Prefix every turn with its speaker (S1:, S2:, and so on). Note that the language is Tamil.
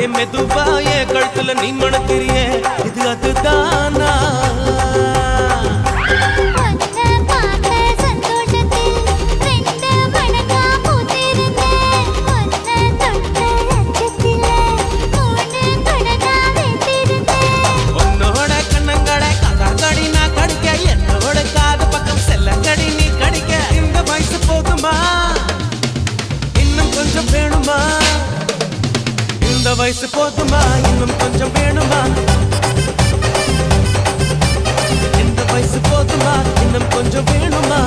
S1: என் மெதுவா என் கழுத்துல நீ மணக்கிறிய இது அதுதானா இந்த வயசு போதுமா இன்னும் கொஞ்சம் வேணுமா இந்த வயசு போதுமா இன்னும் கொஞ்சம் வேணுமா